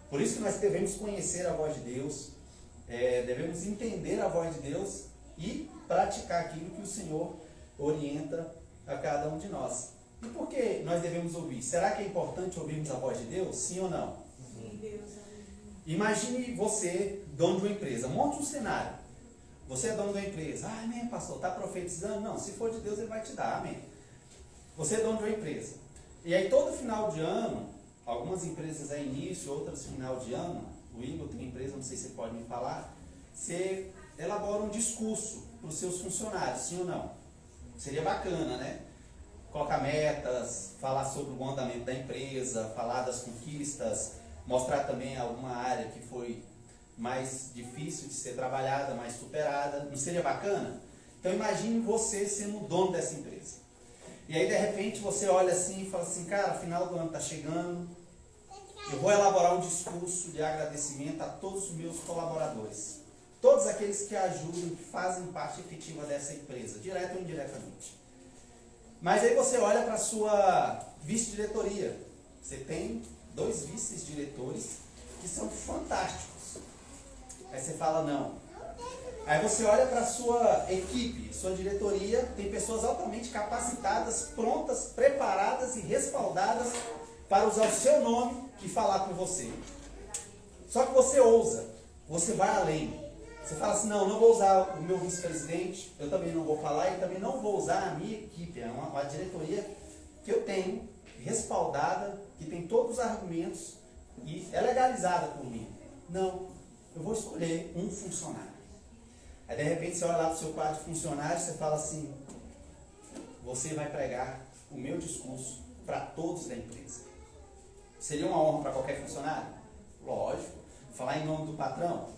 Por isso que nós devemos conhecer a voz de Deus, devemos entender a voz de Deus e praticar aquilo que o Senhor orienta a cada um de nós. E por que nós devemos ouvir? Será que é importante ouvirmos a voz de Deus? Sim ou não? Sim, Deus. Imagine você, dono de uma empresa, monte um cenário. Você é dono de uma empresa. Ah, amém, pastor, está profetizando? Não, se for de Deus, ele vai te dar, amém. Você é dono de uma empresa. E aí todo final de ano, algumas empresas é início, outras final de ano, o Igor tem empresa, não sei se você pode me falar, você elabora um discurso para os seus funcionários, sim ou não? Seria bacana, né? Colocar metas, falar sobre o bom andamento da empresa, falar das conquistas, mostrar também alguma área que foi mais difícil de ser trabalhada, mais superada. Não seria bacana? Então imagine você sendo o dono dessa empresa. E aí de repente você olha assim e fala assim, cara, final do ano está chegando, eu vou elaborar um discurso de agradecimento a todos os meus colaboradores. Todos aqueles que ajudam, que fazem parte efetiva dessa empresa, direto ou indiretamente. Mas aí você olha para a sua vice-diretoria. Você tem 2 vice-diretores que são fantásticos. Aí você fala, não. Aí você olha para a sua equipe, sua diretoria, tem pessoas altamente capacitadas, prontas, preparadas e respaldadas para usar o seu nome e falar por você. Só que você ousa, você vai além. Você fala assim, não vou usar o meu vice-presidente, eu também não vou falar e também não vou usar a minha equipe, é uma diretoria que eu tenho, respaldada, que tem todos os argumentos e é legalizada por mim. Não, eu vou escolher um funcionário. Aí de repente você olha lá para o seu quadro de funcionários e você fala assim, você vai pregar o meu discurso para todos da empresa. Seria uma honra para qualquer funcionário? Lógico. Falar em nome do patrão,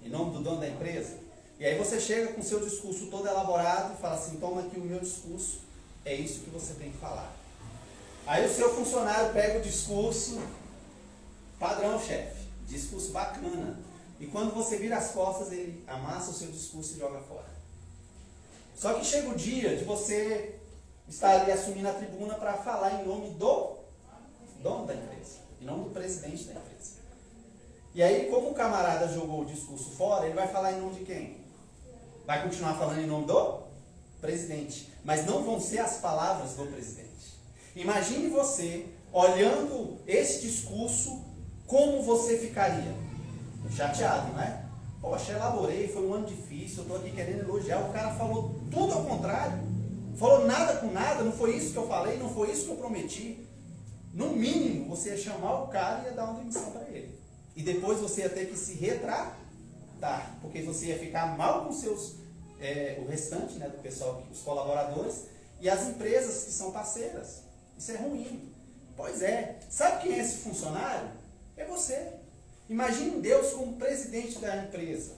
em nome do dono da empresa. E aí você chega com o seu discurso todo elaborado e fala assim, toma aqui o meu discurso, é isso que você tem que falar. Aí o seu funcionário pega o discurso, padrão, chefe, discurso bacana. E quando você vira as costas, ele amassa o seu discurso e joga fora. Só que chega o dia de você estar ali assumindo a tribuna para falar em nome do dono da empresa, em nome do presidente da empresa. E aí, como o camarada jogou o discurso fora, ele vai falar em nome de quem? Vai continuar falando em nome do presidente. Mas não vão ser as palavras do presidente. Imagine você, olhando esse discurso, como você ficaria? Chateado, não é? Poxa, elaborei, foi um ano difícil, eu estou aqui querendo elogiar. O cara falou tudo ao contrário. Falou nada com nada, não foi isso que eu falei, não foi isso que eu prometi. No mínimo, você ia chamar o cara e ia dar uma demissão para ele. E depois você ia ter que se retratar, porque você ia ficar mal com o restante, né, do pessoal, os colaboradores, e as empresas que são parceiras. Isso é ruim. Pois é. Sabe quem é esse funcionário? É você. Imagine Deus como presidente da empresa.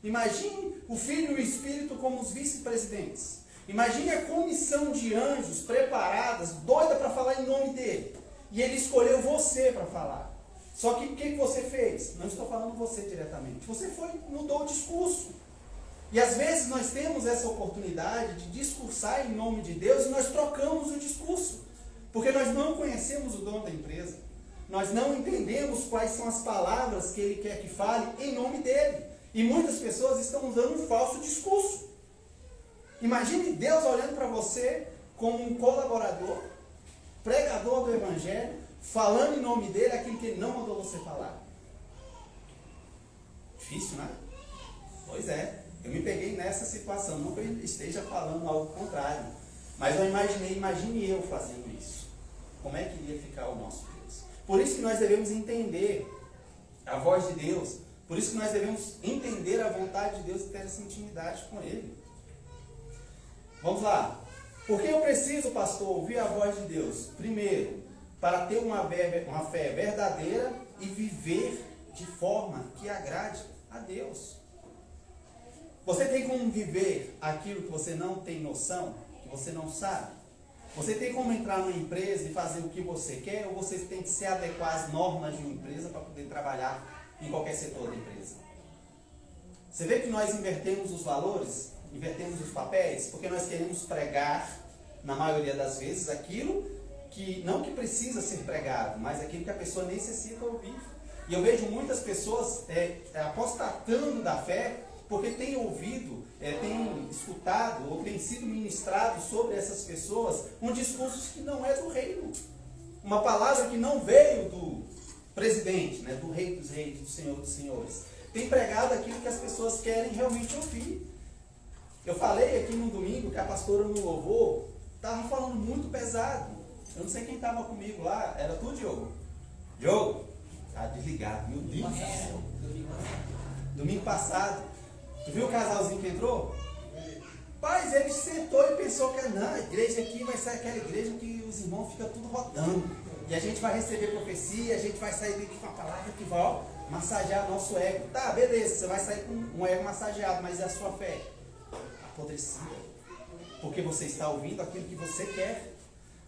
Imagine o Filho e o Espírito como os vice-presidentes. Imagine a comissão de anjos preparadas, doida para falar em nome dele. E ele escolheu você para falar. Só que o que você fez? Não estou falando você diretamente. Você mudou o discurso. E às vezes nós temos essa oportunidade de discursar em nome de Deus e nós trocamos o discurso. Porque nós não conhecemos o dono da empresa. Nós não entendemos quais são as palavras que ele quer que fale em nome dele. E muitas pessoas estão usando um falso discurso. Imagine Deus olhando para você como um colaborador, pregador do Evangelho, falando em nome dele aquilo que ele não mandou você falar. Difícil, né? Pois é. Eu me peguei nessa situação. Não que eu esteja falando algo contrário. Mas eu imagine eu fazendo isso. Como é que iria ficar o nosso Deus? Por isso que nós devemos entender a voz de Deus. Por isso que nós devemos entender a vontade de Deus e ter essa intimidade com Ele. Vamos lá. Por que eu preciso, pastor, ouvir a voz de Deus? Primeiro, para ter uma fé verdadeira e viver de forma que agrade a Deus. Você tem como viver aquilo que você não tem noção, que você não sabe? Você tem como entrar numa empresa e fazer o que você quer, ou você tem que se adequar às normas de uma empresa para poder trabalhar em qualquer setor da empresa? Você vê que nós invertemos os valores, invertemos os papéis, porque nós queremos pregar, na maioria das vezes, aquilo que não que precisa ser pregado, mas aquilo que a pessoa necessita ouvir. E eu vejo muitas pessoas apostatando da fé porque têm ouvido, têm escutado ou têm sido ministrados sobre essas pessoas um discurso que não é do reino. Uma palavra que não veio do presidente, né, do rei dos reis, do senhor dos senhores. Tem pregado aquilo que as pessoas querem realmente ouvir. Eu falei aqui no domingo que a pastora no louvor estava falando muito pesado. Eu não sei quem estava comigo lá. Era tu, Diogo? Diogo? Tá desligado. Meu Deus do céu. Domingo passado. Tu viu o casalzinho que entrou? Paz, ele sentou e pensou que não, a igreja aqui vai ser aquela igreja que os irmãos ficam tudo rodando. E a gente vai receber profecia, a gente vai sair daqui com a palavra que vai, ó, massagear nosso ego. Tá, beleza, você vai sair com um ego massageado, mas é a sua fé apodrecida. Porque você está ouvindo aquilo que você quer.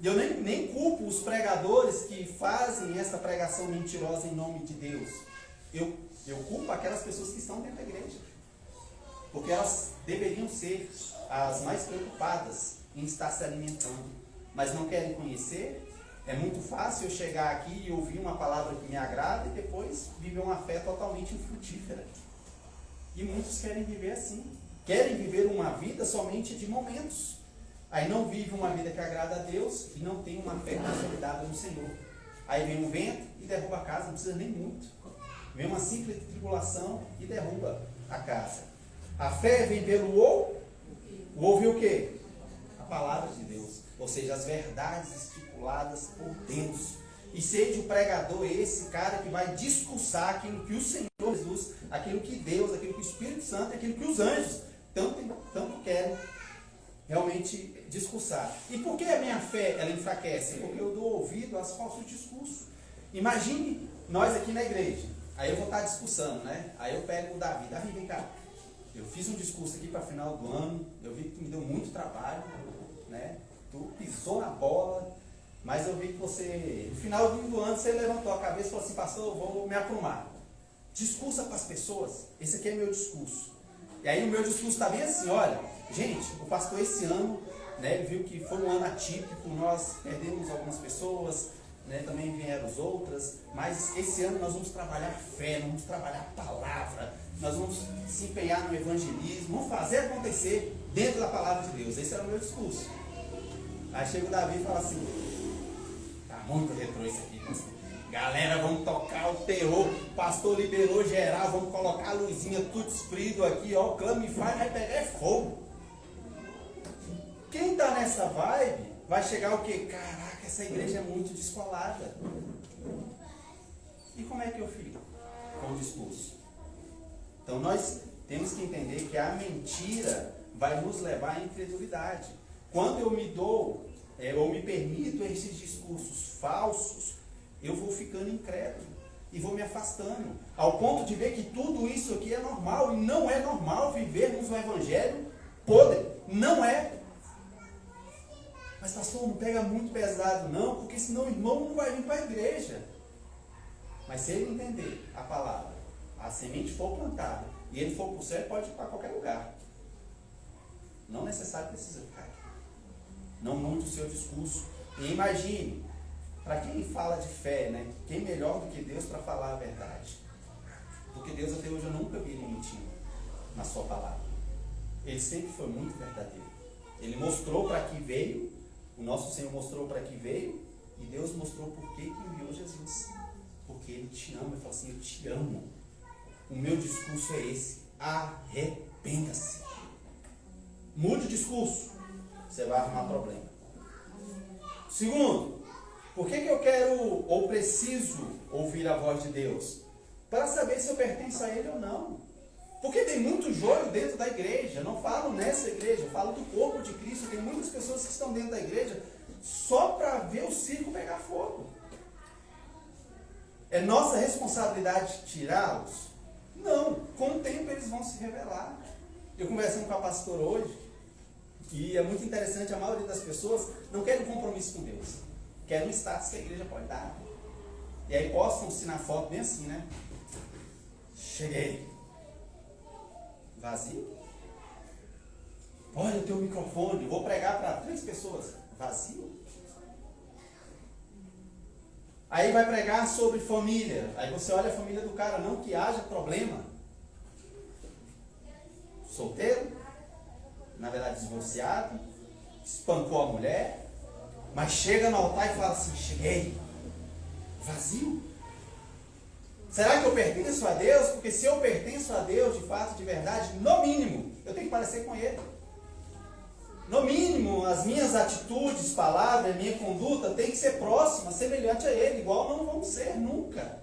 E eu nem culpo os pregadores que fazem essa pregação mentirosa em nome de Deus. Eu culpo aquelas pessoas que estão dentro da igreja. Porque elas deveriam ser as mais preocupadas em estar se alimentando. Mas não querem conhecer. É muito fácil eu chegar aqui e ouvir uma palavra que me agrada e depois viver uma fé totalmente infrutífera. E muitos querem viver assim. Querem viver uma vida somente de momentos. Aí não vive uma vida que agrada a Deus e não tem uma fé consolidada no Senhor. Aí vem um vento e derruba a casa, não precisa nem muito. Vem uma simples tribulação e derruba a casa. A fé vem pelo ouvir o quê? A palavra de Deus. Ou seja, as verdades estipuladas por Deus. E seja o pregador esse cara que vai discursar aquilo que o Senhor Jesus, aquilo que Deus, aquilo que o Espírito Santo, aquilo que os anjos tanto querem realmente discursar. E por que a minha fé ela enfraquece? Porque eu dou ouvido aos falsos discursos. Imagine nós aqui na igreja. Aí eu vou estar discursando, né? Aí eu pego o Davi. Davi, vem cá. Eu fiz um discurso aqui para final do ano. Eu vi que tu me deu muito trabalho, né? Tu pisou na bola. Mas eu vi que você, no final do ano, você levantou a cabeça e falou assim, pastor, eu vou me aprumar. Discursa para as pessoas. Esse aqui é meu discurso. E aí o meu discurso está bem assim, olha, gente, o pastor esse ano, né, ele viu que foi um ano atípico, nós perdemos algumas pessoas, né, também vieram outras, mas esse ano nós vamos trabalhar fé, nós vamos trabalhar a palavra, nós vamos se empenhar no evangelismo, vamos fazer acontecer dentro da palavra de Deus. Esse era o meu discurso. Aí chega o Davi e fala assim, tá muito retrô isso aqui, pastor. Galera, vamos tocar o terror, o pastor liberou geral, vamos colocar a luzinha tudo esfrido aqui, ó, clama e faz, vai pegar fogo. Quem está nessa vibe vai chegar o quê? Caraca, essa igreja é muito descolada. E como é que eu fico com o discurso? Então nós temos que entender que a mentira vai nos levar à incredulidade. Quando eu me dou, ou me permito esses discursos falsos, eu vou ficando incrédulo e vou me afastando, ao ponto de ver que tudo isso aqui é normal, e não é normal vivermos um evangelho podre, não é. Mas pastor, não pega muito pesado não, porque senão o irmão não vai vir para a igreja. Mas se ele entender a palavra, a semente for plantada, e ele for para o céu, ele pode ir para qualquer lugar. Não necessariamente precisa ficar aqui. Não mude o seu discurso. E imagine, para quem fala de fé, né? Quem melhor do que Deus para falar a verdade? Porque Deus até hoje eu nunca vi ele mentindo na sua palavra. Ele sempre foi muito verdadeiro. Ele mostrou para que veio, o nosso Senhor mostrou para que veio, e Deus mostrou por que enviou Jesus. Porque Ele te ama. Ele fala assim, eu te amo. O meu discurso é esse. Arrependa-se. Mude o discurso. Você vai arrumar problema. Segundo, por que eu quero ou preciso ouvir a voz de Deus? Para saber se eu pertenço a Ele ou não. Porque tem muito joio dentro da igreja. Eu não falo nessa igreja, eu falo do corpo de Cristo. Tem muitas pessoas que estão dentro da igreja só para ver o circo pegar fogo. É nossa responsabilidade tirá-los? Não. Com o tempo eles vão se revelar. Eu conversando com a pastora hoje, e é muito interessante, a maioria das pessoas não quer um compromisso com Deus. Quer um status que a igreja pode dar. E aí postam-se na foto bem assim, né? Cheguei. Vazio. Olha, eu tenho um microfone, vou pregar para 3 pessoas. Vazio. Aí vai pregar sobre família. Aí você olha a família do cara, não que haja problema. Solteiro, na verdade divorciado, espancou a mulher, mas chega no altar e fala assim, cheguei. Vazio? Será que eu pertenço a Deus? Porque se eu pertenço a Deus, de fato, de verdade, no mínimo, eu tenho que parecer com Ele. No mínimo, as minhas atitudes, palavras, minha conduta tem que ser próxima, semelhante a Ele. Igual não vamos ser nunca.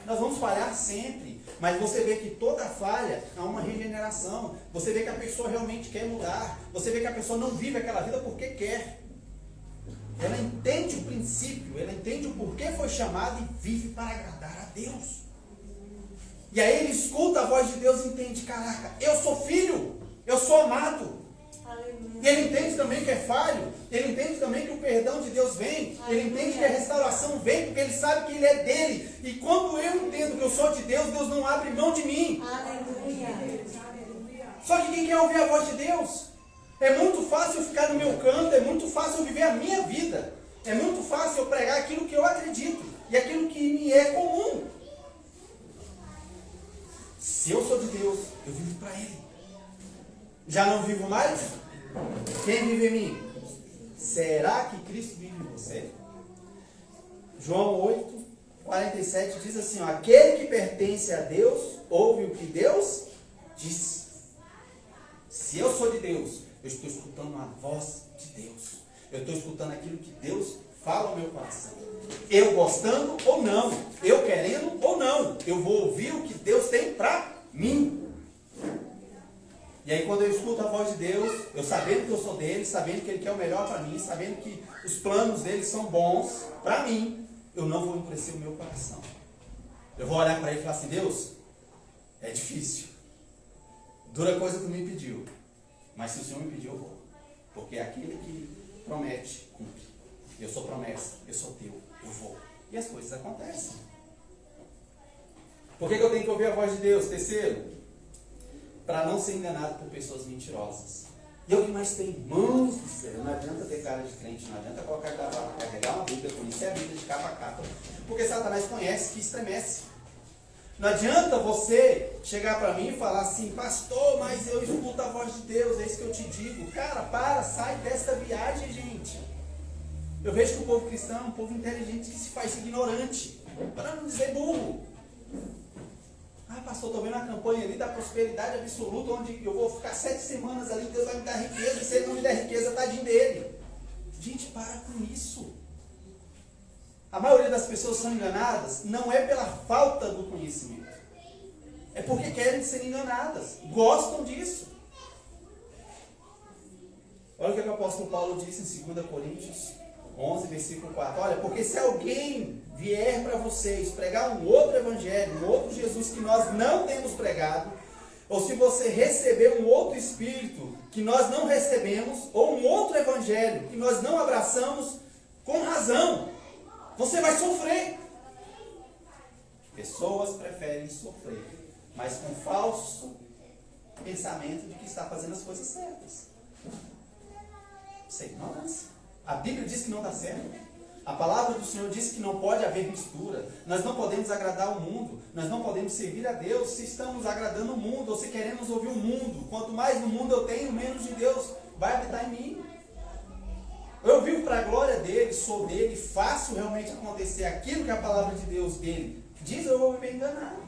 Nós vamos falhar sempre. Mas você vê que toda falha há uma regeneração. Você vê que a pessoa realmente quer mudar. Você vê que a pessoa não vive aquela vida porque quer. Ela entende o princípio, ela entende o porquê foi chamada e vive para agradar a Deus. E aí ele escuta a voz de Deus e entende, caraca, eu sou filho, eu sou amado. E ele entende também que é falho, ele entende também que o perdão de Deus vem, ele entende que a restauração vem, porque ele sabe que ele é dele. E quando eu entendo que eu sou de Deus, Deus não abre mão de mim. Só que quem quer ouvir a voz de Deus? É muito fácil eu ficar no meu canto, é muito fácil eu viver a minha vida. É muito fácil eu pregar aquilo que eu acredito e aquilo que me é comum. Se eu sou de Deus, eu vivo para Ele. Já não vivo mais? Quem vive em mim? Será que Cristo vive em você? João 8, 47 diz assim, ó, aquele que pertence a Deus, ouve o que Deus diz. Se eu sou de Deus, eu estou escutando a voz de Deus. Eu estou escutando aquilo que Deus fala ao meu coração. Eu gostando ou não, eu querendo ou não, eu vou ouvir o que Deus tem para mim. E aí quando eu escuto a voz de Deus, eu sabendo que eu sou dele, sabendo que ele quer o melhor para mim, sabendo que os planos dele são bons para mim, eu não vou endurecer o meu coração. Eu vou olhar para ele e falar assim, Deus, é difícil. Dura coisa que tu me pediu. Mas se o Senhor me pediu, eu vou. Porque é aquele que promete, cumpre. Eu sou promessa, eu sou teu, eu vou. E as coisas acontecem. Por que eu tenho que ouvir a voz de Deus? Terceiro, para não ser enganado por pessoas mentirosas. E é o que mais tem, irmãos do céu. Não adianta ter cara de crente, não adianta carregar uma Bíblia, conhecer a Bíblia de capa a capa. Porque Satanás conhece que estremece. Não adianta você chegar para mim e falar assim, pastor, mas eu escuto a voz de Deus, é isso que eu te digo. Cara, sai dessa viagem, gente. Eu vejo que o povo cristão é um povo inteligente que se faz ignorante, para não dizer burro. Ah, pastor, estou vendo a campanha ali da prosperidade absoluta, onde eu vou ficar 7 semanas ali, Deus vai me dar riqueza, e se Ele não me der riqueza, tadinho dele. Gente, para com isso. A maioria das pessoas são enganadas não é pela falta do conhecimento. É porque querem ser enganadas. Gostam disso. Olha o que o apóstolo Paulo disse em 2 Coríntios 11, versículo 4. Olha, porque se alguém vier para vocês pregar um outro evangelho, um outro Jesus que nós não temos pregado, ou se você receber um outro espírito que nós não recebemos, ou um outro evangelho que nós não abraçamos, com razão, você vai sofrer. Pessoas preferem sofrer, mas com falso pensamento de que está fazendo as coisas certas. Isso é ignorância. A Bíblia diz que não dá certo. A palavra do Senhor diz que não pode haver mistura. Nós não podemos agradar o mundo. Nós não podemos servir a Deus se estamos agradando o mundo ou se queremos ouvir o mundo. Quanto mais no mundo eu tenho, menos de Deus vai habitar em mim. Eu vivo para a glória dele, sou dele, faço realmente acontecer aquilo que a palavra de Deus dele diz, eu vou viver enganado.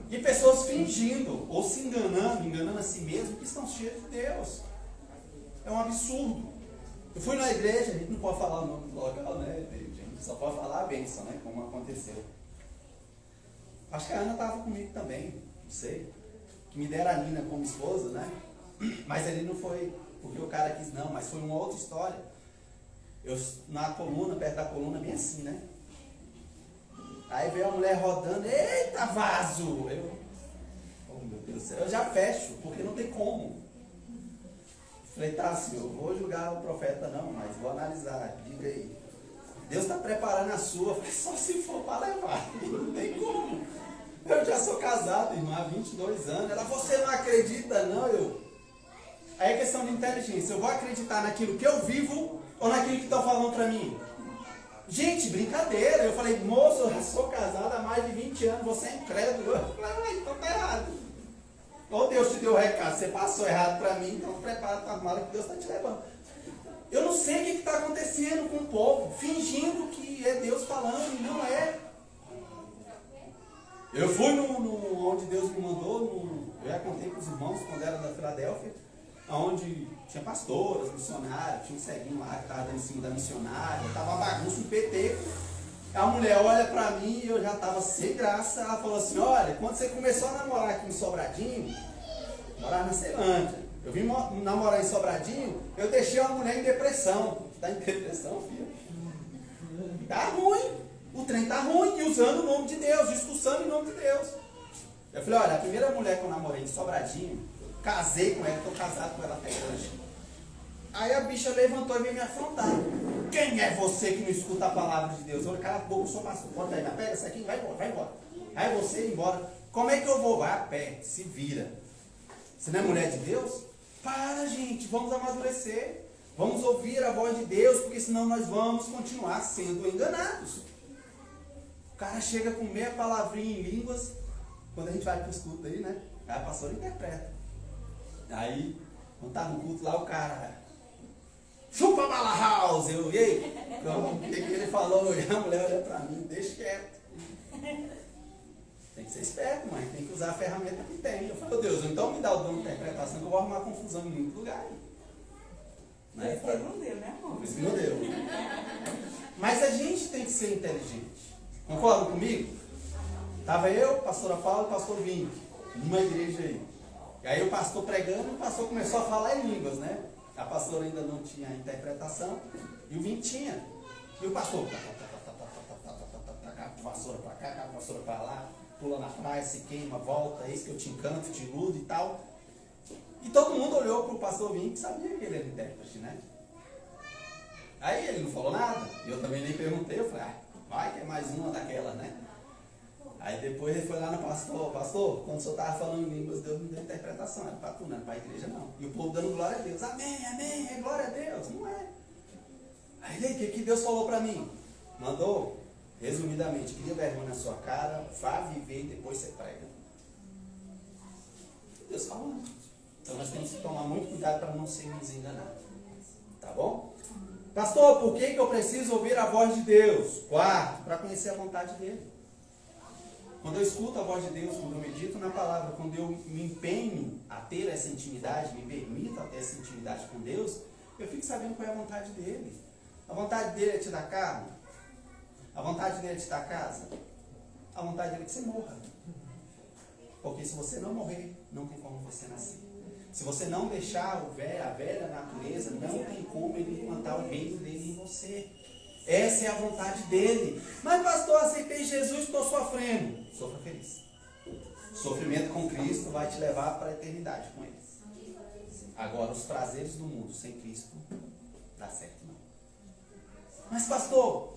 E pessoas fingindo ou se enganando a si mesmo, que estão cheias de Deus. É um absurdo. Eu fui na igreja, a gente não pode falar o nome do local, né? A gente só pode falar a bênção, né? Como aconteceu. Acho que a Ana estava comigo também, não sei. Que me deram a Nina como esposa, né? Mas ali não foi porque o cara quis, não, mas foi uma outra história. Eu na coluna, perto da coluna, bem assim, né? Aí veio a mulher rodando, eita vaso! Oh meu Deus do céu, eu já fecho, porque não tem como. Falei, tá, senhor, vou julgar o profeta não, mas vou analisar, diga aí. Deus está preparando a sua, falei, só se for para levar, não tem como. Eu já sou casado, irmã, há 22 anos. Ela, você não acredita não? Aí é questão de inteligência, eu vou acreditar naquilo que eu vivo ou naquilo que estão falando para mim? Gente, brincadeira. Eu falei, moço, eu sou casado há mais de 20 anos, você é incrédulo. Eu falei, então tá errado. Ou Deus te deu o recado, você passou errado para mim, então prepara para a mala que Deus está te levando. Eu não sei o que está acontecendo com o povo, fingindo que é Deus falando e não é. Eu fui onde Deus me mandou, eu já contei para os irmãos quando era da Filadélfia, onde tinha pastoras, missionários, tinha um ceguinho lá que estava dando em cima da missionária, estava bagunça, um PT. A mulher olha para mim e eu já estava sem graça. Ela falou assim, olha, quando você começou a namorar aqui em Sobradinho, morar na Ceilândia, eu vim namorar em Sobradinho, eu deixei uma mulher em depressão. Está em depressão, filho? Tá ruim, o trem tá ruim, e usando o nome de Deus, discussando em nome de Deus. Eu falei, olha, a primeira mulher que eu namorei em Sobradinho, casei com ela, estou casado com ela até hoje. Aí a bicha levantou e veio me afrontar. Quem é você que não escuta a palavra de Deus? Eu falei, cala a boca, eu sou pastor. Bota aí, pega essa aqui, vai embora, vai embora. Aí você ir embora. Como é que eu vou? Vai a pé, se vira. Você não é mulher de Deus? Para, gente, vamos amadurecer. Vamos ouvir a voz de Deus, porque senão nós vamos continuar sendo enganados. O cara chega com meia palavrinha em línguas, quando a gente vai para o culto aí, né? Aí a pastora interpreta. Aí, quando tá no culto lá, o cara... Chupa bala house! Eu, e aí? O que ele falou? E a mulher olha pra mim, deixa quieto. Tem que ser esperto, mãe. Tem que usar a ferramenta que tem. Eu falo, Deus, então me dá o dom de interpretação que eu vou arrumar confusão em muito lugar. Né? Isso não deu, né, amor? Isso não deu. Mas a gente tem que ser inteligente. Concordam comigo? Tava eu, pastora Paula e pastor Vink, numa igreja aí. E aí o pastor pregando, o pastor começou a falar em línguas, né? A pastora ainda não tinha interpretação, e o Vink tinha. E o pastor, vassoura para cá, vassoura para lá, pula na praia, se queima, volta, eis que eu te encanto, te iludo e tal. E todo mundo olhou para o pastor Vink e sabia que ele era intérprete, né? Aí ele não falou nada, e eu também nem perguntei, eu falei, vai que é mais uma daquelas, né? Aí depois ele foi lá no pastor, quando o senhor estava falando em línguas, Deus me deu interpretação, era para tu, não era para a igreja não. E o povo dando glória a Deus, amém, amém, é glória a Deus, não é. Aí o que Deus falou para mim? Mandou, resumidamente, cria vergonha na sua cara, vá viver e depois você prega. Deus falou. Então nós temos que tomar muito cuidado para não sermos enganados. Tá bom? Pastor, por que eu preciso ouvir a voz de Deus? Quarto, para conhecer a vontade dele. Quando eu escuto a voz de Deus, quando eu medito na palavra, quando eu me empenho a ter essa intimidade, me permito a ter essa intimidade com Deus, eu fico sabendo qual é a vontade dele. A vontade dele é te dar carro? A vontade dele é te dar casa? A vontade dele é que você morra. Porque se você não morrer, não tem como você nascer. Se você não deixar a velha natureza, não tem como ele implantar o reino dele em você. Essa é a vontade dele. Mas pastor, aceitei Jesus, estou sofrendo. Sofra feliz. Sofrimento com Cristo vai te levar para a eternidade com ele. Agora, os prazeres do mundo sem Cristo, dá certo não. Mas pastor,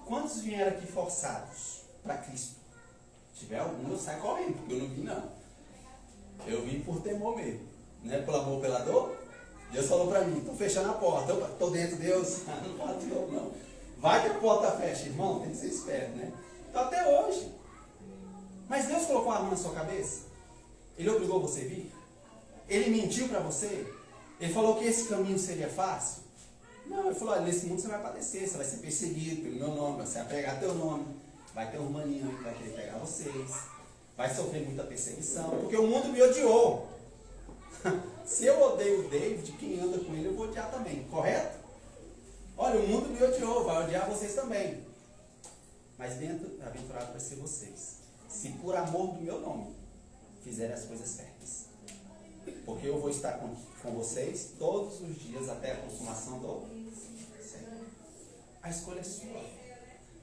quantos vieram aqui forçados para Cristo? Se tiver algum, eu saio correndo, porque eu não vim não. Eu vim por temor mesmo. Não é pelo amor, pela dor? Deus falou para mim, estou fechando a porta. Eu estou dentro, Deus. Não fala de novo, não. Vai que a porta fecha, irmão. Tem que ser esperto, né? Então até hoje. Mas Deus colocou a mão na sua cabeça? Ele obrigou você a vir? Ele mentiu para você? Ele falou que esse caminho seria fácil? Não, ele falou, olha, nesse mundo você vai padecer, você vai ser perseguido pelo meu nome, você vai pegar teu nome, vai ter um maninho que vai querer pegar vocês, vai sofrer muita perseguição, porque o mundo me odiou. Se eu odeio o David, quem anda com ele eu vou odiar também, correto? Olha, o mundo me odiou, vai odiar vocês também. Mas bem-aventurado vai ser vocês, se por amor do meu nome fizerem as coisas certas. Porque eu vou estar com vocês todos os dias até a consumação do século. A escolha é sua.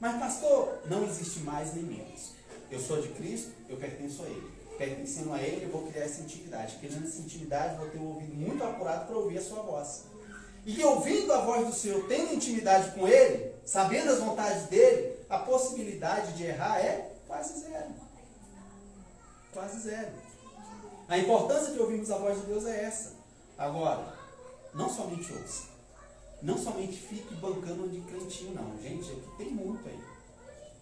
Mas pastor, não existe mais nem menos. Eu sou de Cristo, eu pertenço a Ele. Pertencendo a Ele, eu vou criar essa intimidade. Criando essa intimidade, eu vou ter um ouvido muito apurado para ouvir a sua voz. E ouvindo a voz do Senhor, tendo intimidade com Ele, sabendo as vontades dEle, a possibilidade de errar é quase zero. Quase zero. A importância de ouvirmos a voz de Deus é essa. Agora, não somente ouça. Não somente fique bancando de crentinho, não. Gente, aqui tem muito aí.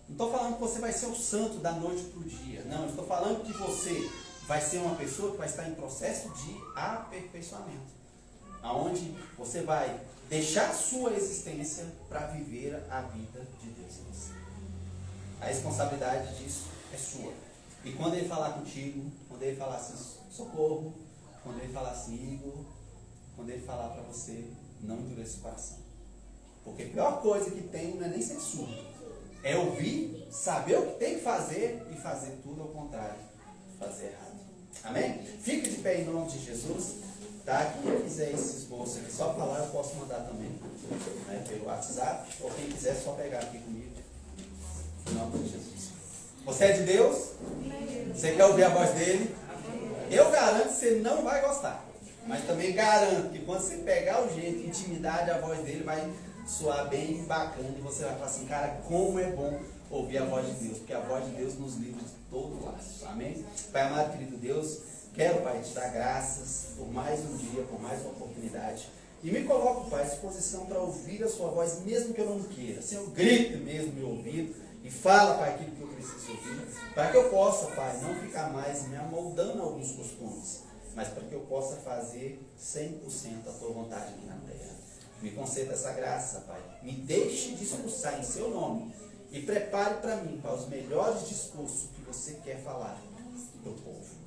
Não estou falando que você vai ser o santo da noite para o dia. Não, estou falando que você vai ser uma pessoa que vai estar em processo de aperfeiçoamento. Aonde você vai deixar a sua existência para viver a vida de Deus em você. A responsabilidade disso é sua. E quando ele falar contigo, quando ele falar assim, socorro, quando ele falar assim, Igor, quando ele falar para você, não endureça o coração. Porque a pior coisa que tem não é nem ser surdo. É ouvir, saber o que tem que fazer e fazer tudo ao contrário. Fazer errado. Amém? Fique de pé em nome de Jesus. Tá? Quem quiser esse esboço aqui, só falar, eu posso mandar também. Né, pelo WhatsApp. Ou quem quiser, só pegar aqui comigo. Em nome de Jesus. Você é de Deus? Você quer ouvir a voz dele? Eu garanto que você não vai gostar. Mas também garanto que quando você pegar o jeito, intimidade, a voz dele vai soar bem bacana. E você vai falar assim, cara, como é bom ouvir a voz de Deus. Porque a voz de Deus nos livra de todo laço. Amém? Pai amado, querido Deus, quero, Pai, te dar graças por mais um dia, por mais uma oportunidade. E me coloco, Pai, à disposição para ouvir a sua voz, mesmo que eu não queira. Senhor, grite mesmo no meu ouvido e fala, Pai, aquilo que eu preciso ouvir. Para que eu possa, Pai, não ficar mais me amoldando a alguns costumes, mas para que eu possa fazer 100% a tua vontade aqui na terra. Me conceda essa graça, Pai. Me deixe discursar em seu nome e prepare para mim, Pai, os melhores discursos que você quer falar para o povo.